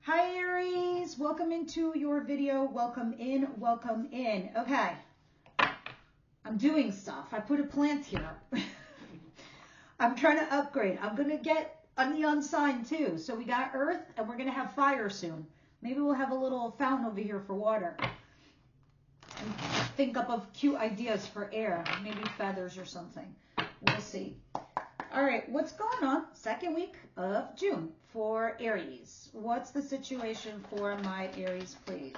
Hi Aries, welcome into your video. Welcome in, welcome in. Okay, I'm doing stuff. I put a plant here. I'm trying to upgrade. I'm going to get a neon sign too. So we got earth and we're going to have fire soon. Maybe we'll have a little fountain over here for water. And think up of cute ideas for air. Maybe feathers or something. We'll see. All right, what's going on? Second week of June for Aries. What's the situation for my Aries, please?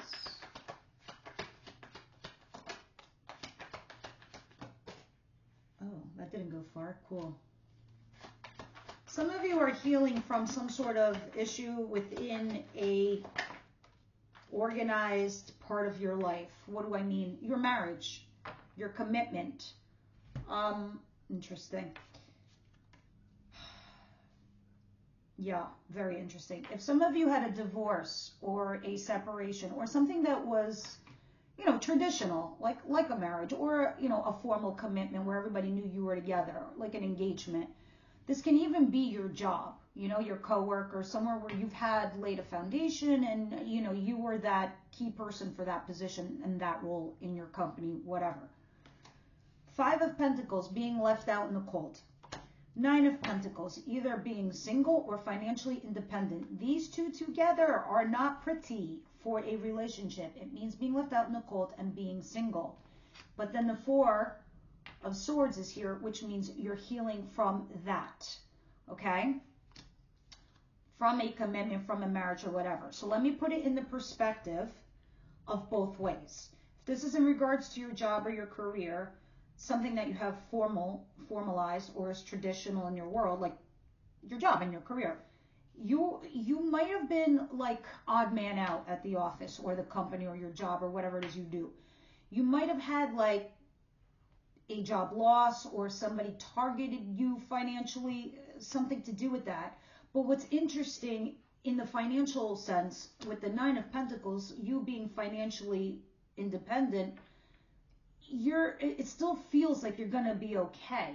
Oh, that didn't go far. Cool. Some of you are healing from some sort of issue within a organized part of your life. What do I mean? Your marriage, your commitment. Interesting. Yeah, very interesting. If some of you had a divorce or a separation or something that was, you know, traditional, like a marriage or, you know, a formal commitment where everybody knew you were together, like an engagement. This can even be your job, you know, your coworker, somewhere where you've had laid a foundation and, you know, you were that key person for that position and that role in your company, whatever. Five of Pentacles, being left out in the cold. Nine of Pentacles, either being single or financially independent. These two together are not pretty for a relationship. It means being left out in the cold and being single. But then the Four of Swords is here, which means you're healing from that, okay? From a commitment, from a marriage or whatever. So let me put it in the perspective of both ways. If this is in regards to your job or your career, something that you have formalized or is traditional in your world, like your job and your career, you might have been like odd man out at the office or the company or your job or whatever it is you do. You might have had like a job loss or somebody targeted you financially, something to do with that. But what's interesting in the financial sense with the Nine of Pentacles, you being financially independent, it still feels like you're going to be okay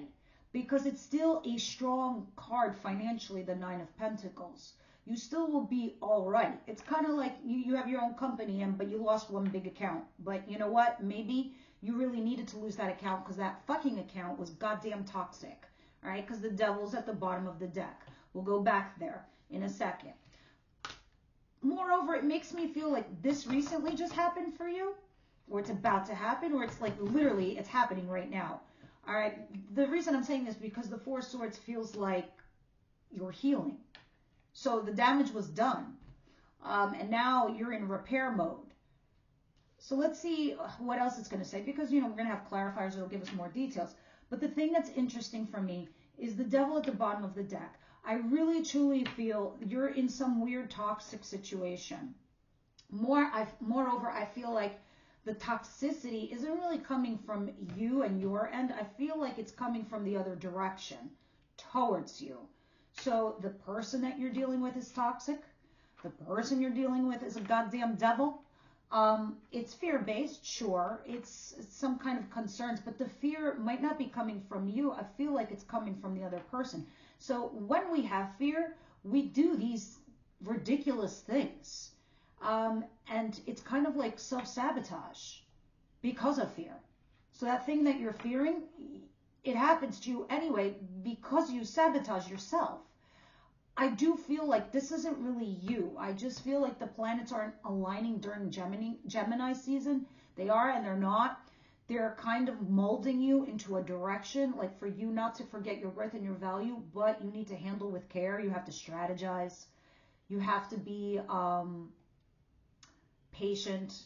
because it's still a strong card financially, the Nine of Pentacles. You still will be all right. It's kind of like you have your own company, but you lost one big account. But you know what? Maybe you really needed to lose that account because that fucking account was goddamn toxic. All right? Because the devil's at the bottom of the deck. We'll go back there in a second. Moreover, it makes me feel like this recently just happened for you, or it's about to happen, or it's like literally it's happening right now. All right. The reason I'm saying this is because the Four of Swords feels like you're healing. So the damage was done. And now you're in repair mode. So let's see what else it's going to say, because, you know, we're going to have clarifiers that will give us more details. But the thing that's interesting for me is the devil at the bottom of the deck. I really, truly feel you're in some weird toxic situation. Moreover, I feel like the toxicity isn't really coming from you and your end. I feel like it's coming from the other direction towards you. So the person that you're dealing with is toxic. The person you're dealing with is a goddamn devil. It's fear-based, sure. It's some kind of concerns, but the fear might not be coming from you. I feel like it's coming from the other person. So when we have fear, we do these ridiculous things. And it's kind of like self-sabotage because of fear. So that thing that you're fearing, it happens to you anyway because you sabotage yourself. I do feel like this isn't really you. I just feel like the planets aren't aligning during Gemini season. They are and they're not. They're kind of molding you into a direction, like for you not to forget your worth and your value, but you need to handle with care. You have to strategize. You have to be patient,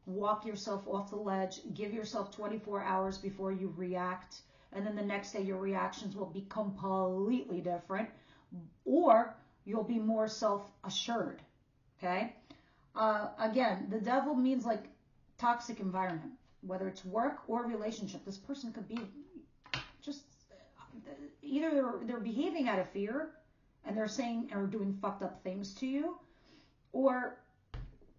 walk yourself off the ledge, give yourself 24 hours before you react, and then the next day your reactions will be completely different, or you'll be more self-assured, okay? Again, the devil means like toxic environment, whether it's work or relationship. This person could be just, either they're behaving out of fear and they're saying or doing fucked up things to you, or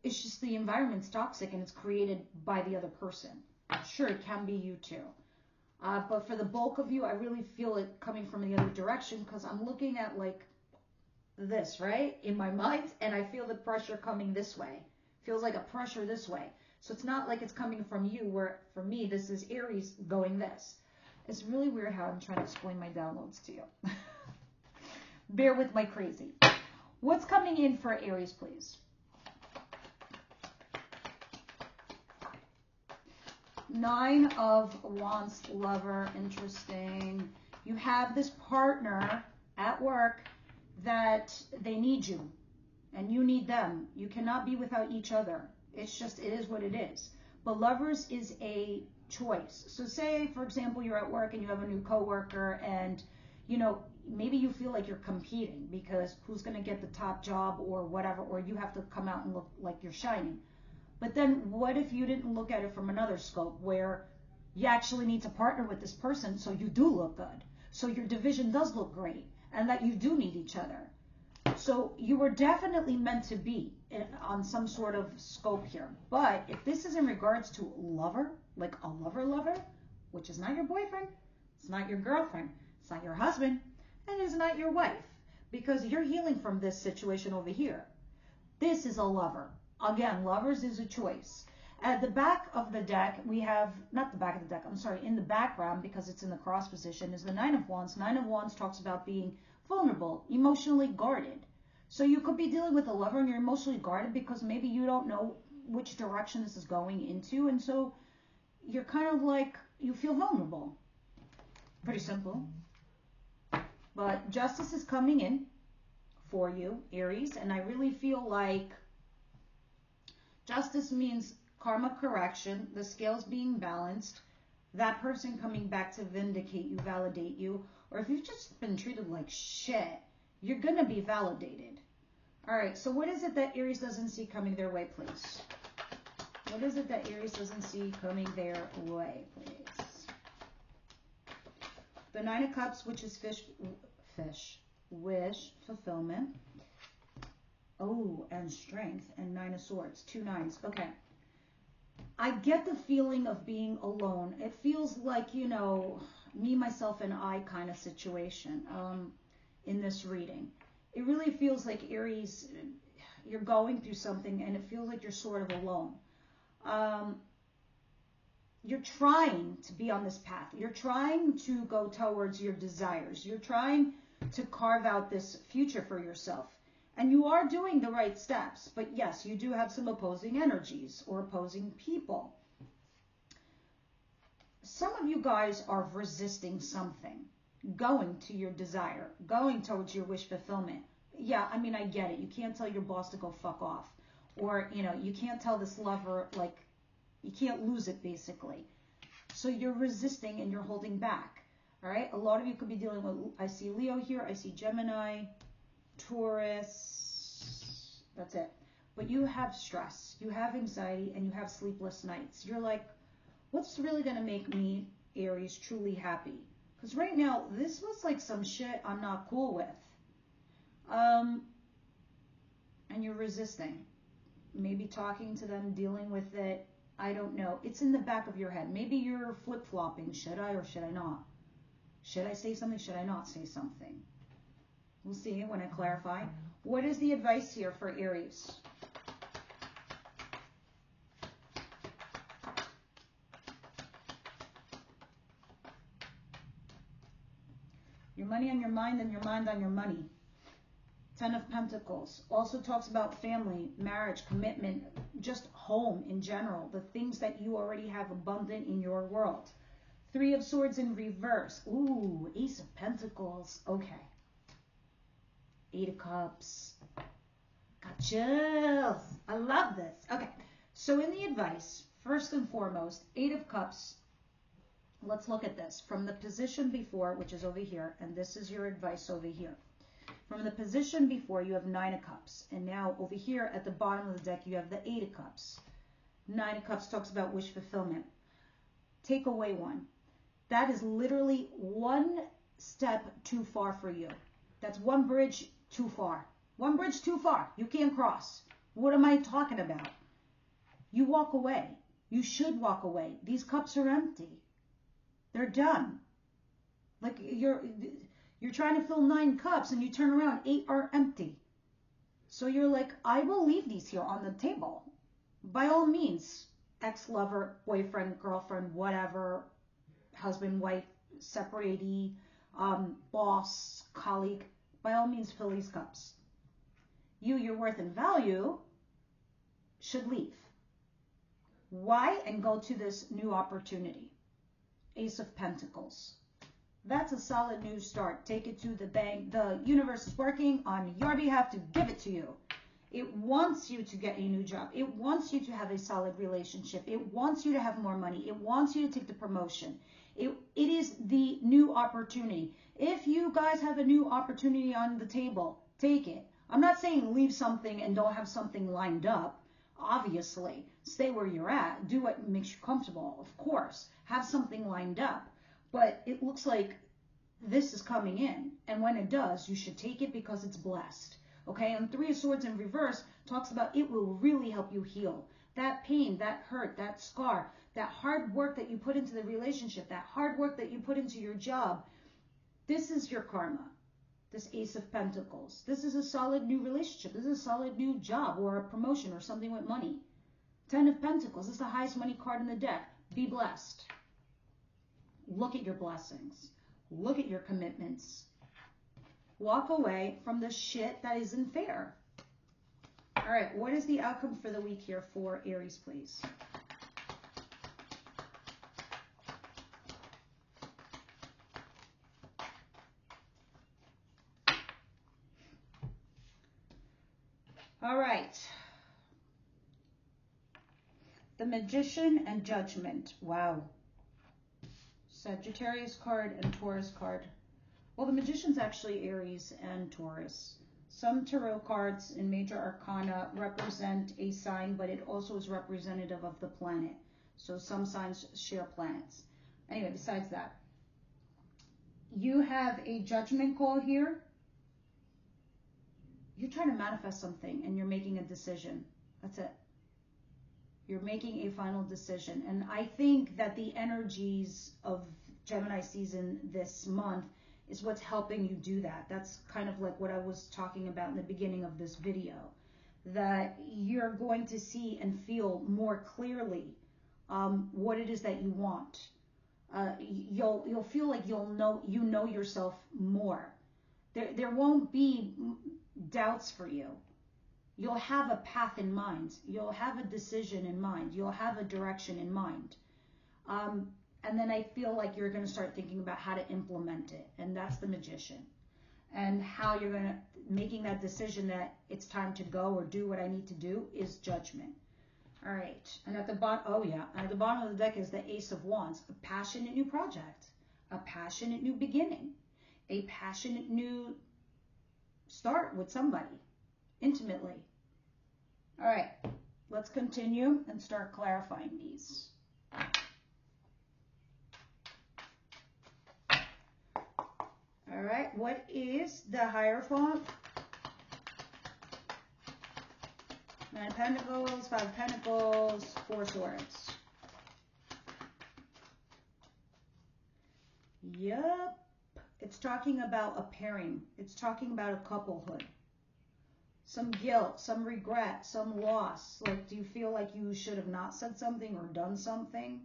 it's just the environment's toxic and it's created by the other person. Sure, it can be you too. But for the bulk of you, I really feel it coming from the other direction because I'm looking at like this, right? In my mind, and I feel the pressure coming this way. Feels like a pressure this way. So it's not like it's coming from you, where for me, this is Aries going this. It's really weird how I'm trying to explain my downloads to you. Bear with my crazy. What's coming in for Aries, please? Nine of Wands, lover, interesting. You have this partner at work that they need you and you need them. You cannot be without each other. It's just, it is what it is. But lovers is a choice. So say, for example, you're at work and you have a new coworker and, you know, maybe you feel like you're competing because who's going to get the top job or whatever, or you have to come out and look like you're shining. But then what if you didn't look at it from another scope where you actually need to partner with this person so you do look good, so your division does look great, and that you do need each other. So you were definitely meant to be on some sort of scope here. But if this is in regards to lover, like a lover, which is not your boyfriend, it's not your girlfriend, it's not your husband, and it's not your wife, because you're healing from this situation over here. This is a lover. Again, lovers is a choice. At the back of the deck, we have, not the back of the deck, I'm sorry, in the background, because it's in the cross position, is the Nine of Wands. Nine of Wands talks about being vulnerable, emotionally guarded. So you could be dealing with a lover and you're emotionally guarded because maybe you don't know which direction this is going into. And so you're kind of like, you feel vulnerable. Pretty simple. But justice is coming in for you, Aries. And I really feel like justice means karma correction, the scales being balanced, that person coming back to vindicate you, validate you, or if you've just been treated like shit, you're going to be validated. All right, so what is it that Aries doesn't see coming their way, please? What is it that Aries doesn't see coming their way, please? The Nine of Cups, which is wish, fulfillment. Oh, and strength, and Nine of Swords, 2 nines. Okay. I get the feeling of being alone. It feels like, you know, me, myself, and I kind of situation in this reading. It really feels like Aries, you're going through something and it feels like you're sort of alone. You're trying to be on this path. You're trying to go towards your desires. You're trying to carve out this future for yourself. And you are doing the right steps. But yes, you do have some opposing energies or opposing people. Some of you guys are resisting something, going to your desire, going towards your wish fulfillment. Yeah, I mean, I get it. You can't tell your boss to go fuck off. Or, you know, you can't tell this lover, like, you can't lose it, basically. So you're resisting and you're holding back. All right? A lot of you could be dealing with, I see Leo here, I see Gemini, Taurus, that's it. But you have stress, you have anxiety, and you have sleepless nights. You're like, what's really going to make me, Aries, truly happy? Because right now, this was like some shit I'm not cool with. And you're resisting. Maybe talking to them, dealing with it. I don't know. It's in the back of your head. Maybe you're flip-flopping. Should I or should I not? Should I say something? Should I not say something? We'll see when I clarify. What is the advice here for Aries? Your money on your mind and your mind on your money. 10 of Pentacles. Also talks about family, marriage, commitment, just home in general. The things that you already have abundant in your world. 3 of Swords in reverse. Ooh, Ace of Pentacles. Okay. 8 of Cups. Got chills. I love this. Okay. So in the advice, first and foremost, 8 of Cups. Let's look at this. From the position before, which is over here, and this is your advice over here. From the position before, you have 9 of Cups. And now over here at the bottom of the deck, you have the 8 of Cups. 9 of Cups talks about wish fulfillment. Take away 1. That is literally one step too far for you. That's one bridge too far. One bridge too far. You can't cross. What am I talking about? You walk away. You should walk away. These cups are empty. They're done. Like you're You're trying to fill 9 cups and you turn around, 8 are empty. So you're like, I will leave these here on the table. By all means, ex-lover, boyfriend, girlfriend, whatever, husband, wife, separatee, boss, colleague, by all means, fill these cups. You, your worth and value should leave. Why? And go to this new opportunity. Ace of Pentacles. That's a solid new start. Take it to the bank. The universe is working on your behalf to give it to you. It wants you to get a new job. It wants you to have a solid relationship. It wants you to have more money. It wants you to take the promotion. It is the new opportunity. If you guys have a new opportunity on the table, take it. I'm not saying leave something and don't have something lined up. Obviously, stay where you're at. Do what makes you comfortable, of course. Have something lined up. But it looks like this is coming in. And when it does, you should take it because it's blessed. Okay? And 3 of Swords in reverse talks about it will really help you heal. That pain, that hurt, that scar, that hard work that you put into the relationship, that hard work that you put into your job. This is your karma. This Ace of Pentacles. This is a solid new relationship. This is a solid new job or a promotion or something with money. 10 of Pentacles. This is the highest money card in the deck. Be blessed. Look at your blessings. Look at your commitments. Walk away from the shit that isn't fair. All right, what is the outcome for the week here for Aries, please? All right. The Magician and Judgment. Wow. Sagittarius card and Taurus card. Well, the Magician's actually Aries and Taurus. Some tarot cards in major arcana represent a sign, but it also is representative of the planet. So some signs share planets. Anyway, besides that, you have a judgment call here. You're trying to manifest something and you're making a decision. That's it. You're making a final decision. And I think that the energies of Gemini season this month is what's helping you do that. That's kind of like what I was talking about in the beginning of this video, that you're going to see and feel more clearly what it is that you want. You'll feel like you know yourself more. There won't be doubts for you. You'll have a path in mind. You'll have a decision in mind. You'll have a direction in mind. And then I feel like you're going to start thinking about how to implement it. And that's the Magician. And how you're going to, making that decision that it's time to go or do what I need to do is Judgment. All right. And at the bottom, oh yeah, at the bottom of the deck is the Ace of Wands, a passionate new project, a passionate new beginning, a passionate new start with somebody, intimately. All right. Let's continue and start clarifying these. All right, what is the Hierophant? 9 of Pentacles, 5 of Pentacles, 4 Swords. Yep. It's talking about a pairing. It's talking about a couplehood. Some guilt, some regret, some loss. Like, do you feel like you should have not said something or done something?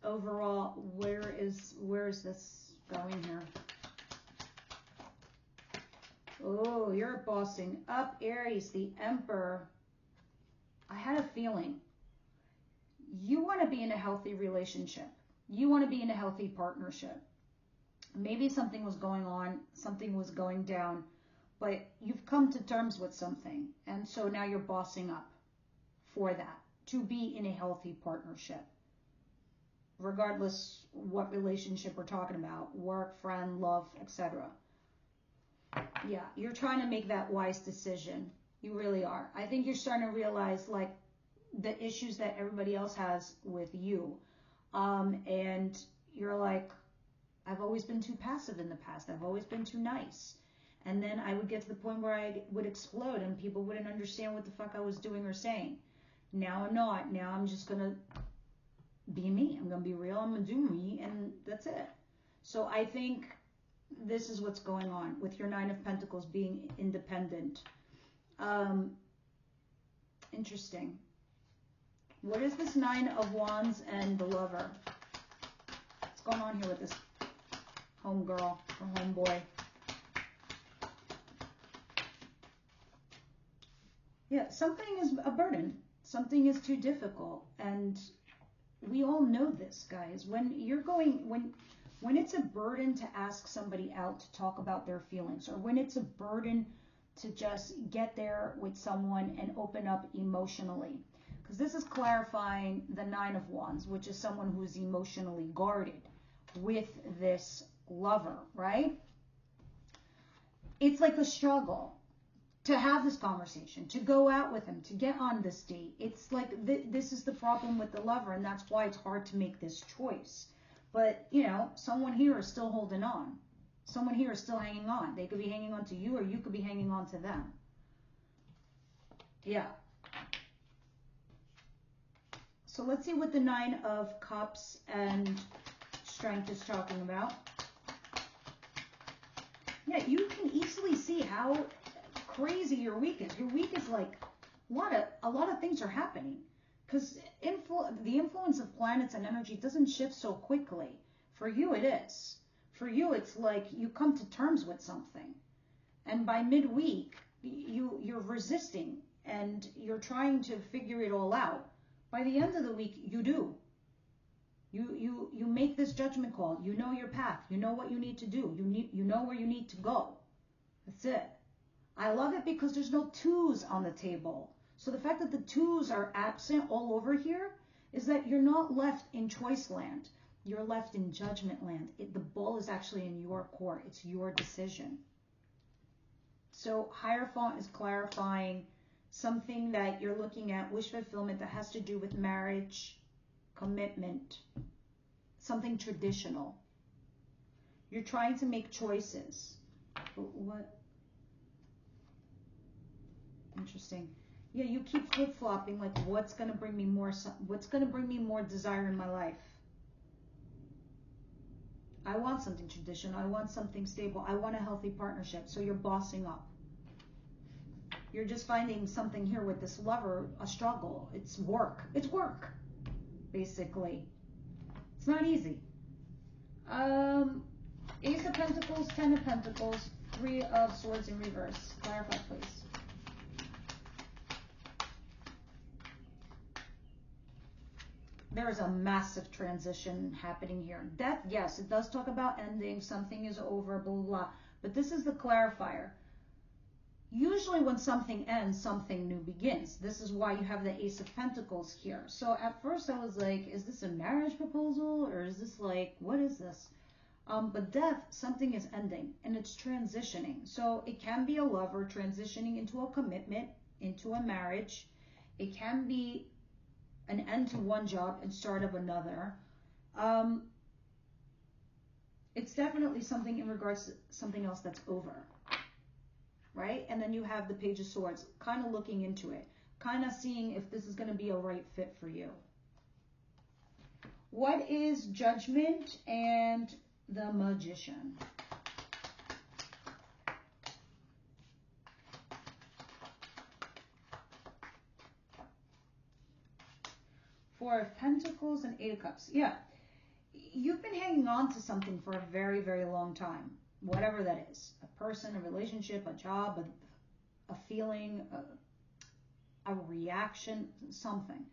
Overall, where is this going here? Oh, you're bossing up, Aries, the Emperor. I had a feeling. You want to be in a healthy relationship. You want to be in a healthy partnership. Maybe something was going on, something was going down, but you've come to terms with something. And so now you're bossing up for that, to be in a healthy partnership. Regardless what relationship we're talking about, work, friend, love, etc. Yeah, you're trying to make that wise decision. You really are. I think you're starting to realize like the issues that everybody else has with you. And you're like, I've always been too passive in the past. I've always been too nice. And then I would get to the point where I would explode and people wouldn't understand what the fuck I was doing or saying. Now I'm not. Now I'm just going to be me. I'm going to be real. I'm going to do me, and that's it. So I think this is what's going on with your Nine of Pentacles being independent. Interesting. What is this Nine of Wands and the Lover? What's going on here with this homegirl or homeboy? Yeah, something is a burden. Something is too difficult. And we all know this, guys. When you're going, when it's a burden to ask somebody out to talk about their feelings, or when it's a burden to just get there with someone and open up emotionally, because this is clarifying the Nine of Wands, which is someone who's emotionally guarded with this lover, right? It's like a struggle to have this conversation, to go out with him, to get on this date. It's like this is the problem with the lover, and that's why it's hard to make this choice. But, you know, someone here is still holding on. Someone here is still hanging on. They could be hanging on to you, or you could be hanging on to them. Yeah. So let's see what the Nine of Cups and Strength is talking about. Yeah, you can easily see how crazy your week is. Your week is like a lot of things are happening, because the influence of planets and energy doesn't shift so quickly. For you, it is. For you, it's like you come to terms with something, and by midweek, you're resisting and you're trying to figure it all out. By the end of the week, you do. You make this judgment call. You know your path. You know what you need to do. You know where you need to go. That's it. I love it because there's no twos on the table. So the fact that the twos are absent all over here is that you're not left in choice land. You're left in judgment land. The ball is actually in your court. It's your decision. So Hierophant is clarifying something that you're looking at, wish fulfillment, that has to do with marriage, commitment, something traditional. You're trying to make choices. But what? Interesting. Yeah, you keep flip-flopping, like what's going to bring me more desire in my life? I want something traditional. I want something stable. I want a healthy partnership. So you're bossing up. You're just finding something here with this lover, a struggle. It's work. It's work, basically. It's not easy. Ace of Pentacles, Ten of Pentacles, Three of Swords in reverse. Clarify, please. There is a massive transition happening here. Death, yes, it does talk about ending. Something is over, blah, blah, blah. But this is the clarifier. Usually when something ends, something new begins. This is why you have the Ace of Pentacles here. So at first I was like, is this a marriage proposal? Or is this like, what is this? But death, something is ending and it's transitioning. So it can be a lover transitioning into a commitment, into a marriage. It can be an end to one job and start of another. It's definitely something in regards to something else that's over, right? And then you have the Page of Swords, kind of looking into it, kind of seeing if this is going to be a right fit for you. What is Judgment and the Magician? Four of Pentacles and Eight of Cups. Yeah, you've been hanging on to something for a very, very long time. Whatever that is. A person, a relationship, a job, a feeling, a reaction, something.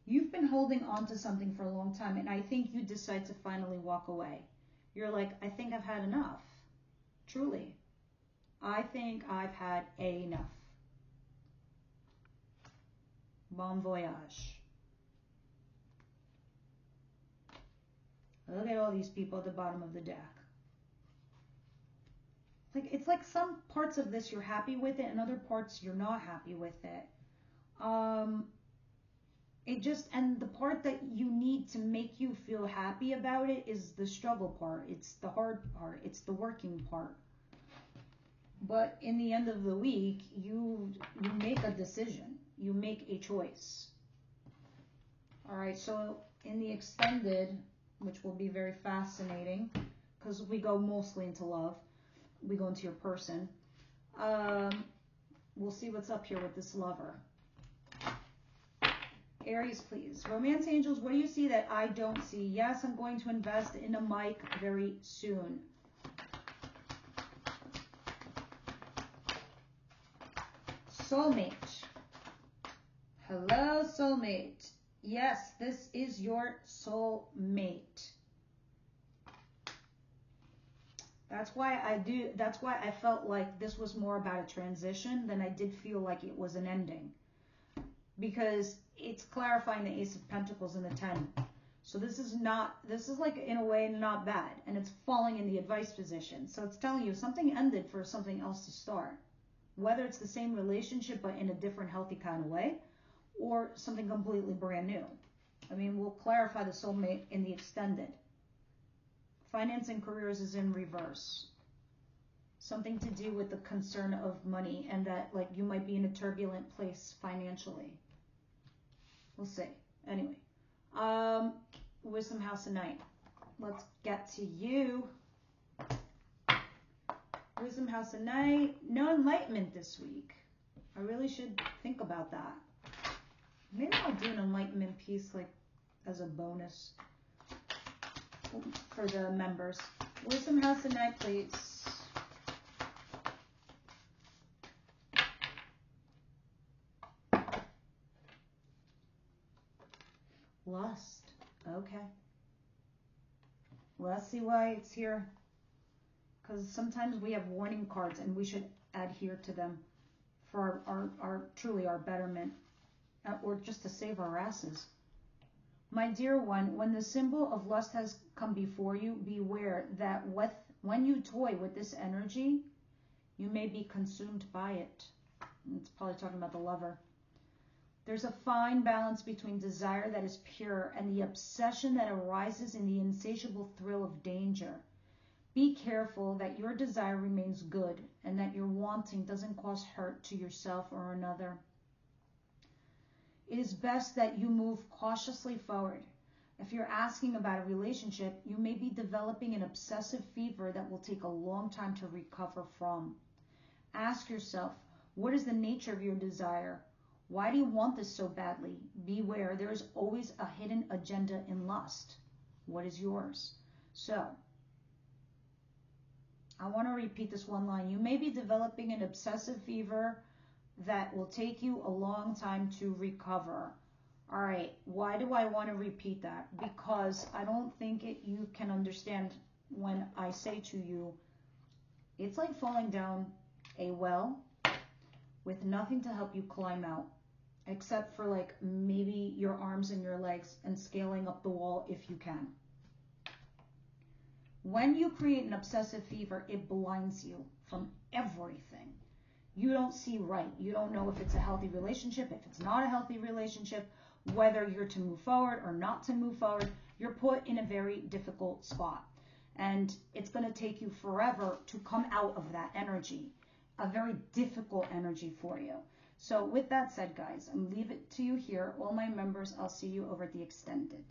You've been holding on to something for a long time, and I think you decide to finally walk away. You're like, I think I've had enough. Truly. I think I've had enough. Bon voyage. Look at all these people at the bottom of the deck. Like, it's like some parts of this you're happy with it, and other parts you're not happy with it. And the part that you need to make you feel happy about it is the struggle part. It's the hard part. It's the working part. But in the end of the week, you make a decision. You make a choice. All right, so in the extended, which will be very fascinating because we go mostly into love. We go into your person. We'll see what's up here with this lover. Aries, please. Romance angels, what do you see that I don't see? Yes, I'm going to invest in a mic very soon. Soulmate. Hello, soulmate. Yes, this is your soulmate. That's why I felt like this was more about a transition than I did feel like it was an ending. Because it's clarifying the Ace of Pentacles and the 10. So this is like in a way not bad. And it's falling in the advice position. So it's telling you something ended for something else to start. Whether it's the same relationship but in a different healthy kind of way, or something completely brand new. I mean, we'll clarify the soulmate in the extended. Finance and careers is in reverse. Something to do with the concern of money and that like you might be in a turbulent place financially. We'll see. Anyway, Wisdom House of Night. Let's get to you. Wisdom House of Night. No enlightenment this week. I really should think about that. Maybe I'll do an enlightenment piece like as a bonus for the members. Wisdom House of Night, please. Lust. Okay. Let's see why it's here. Because sometimes we have warning cards and we should adhere to them for our truly our betterment, or just to save our asses. My dear one, when the symbol of lust has come before you, beware that when you toy with this energy, you may be consumed by it. It's probably talking about the lover. There's a fine balance between desire that is pure and the obsession that arises in the insatiable thrill of danger. Be careful that your desire remains good and that your wanting doesn't cause hurt to yourself or another. It is best that you move cautiously forward. If you're asking about a relationship, you may be developing an obsessive fever that will take a long time to recover from. Ask yourself, what is the nature of your desire? Why do you want this so badly? Beware, there is always a hidden agenda in lust. What is yours? So, I want to repeat this one line. You may be developing an obsessive fever that will take you a long time to recover. All right, why do I want to repeat that? Because I don't think you can understand when I say to you, it's like falling down a well with nothing to help you climb out, except for like maybe your arms and your legs and scaling up the wall if you can. When you create an obsessive fever, it blinds you from everything. You don't see right. You don't know if it's a healthy relationship, if it's not a healthy relationship, whether you're to move forward or not to move forward. You're put in a very difficult spot. And it's going to take you forever to come out of that energy, a very difficult energy for you. So with that said, guys, I'm leave it to you here. All my members, I'll see you over at the extended.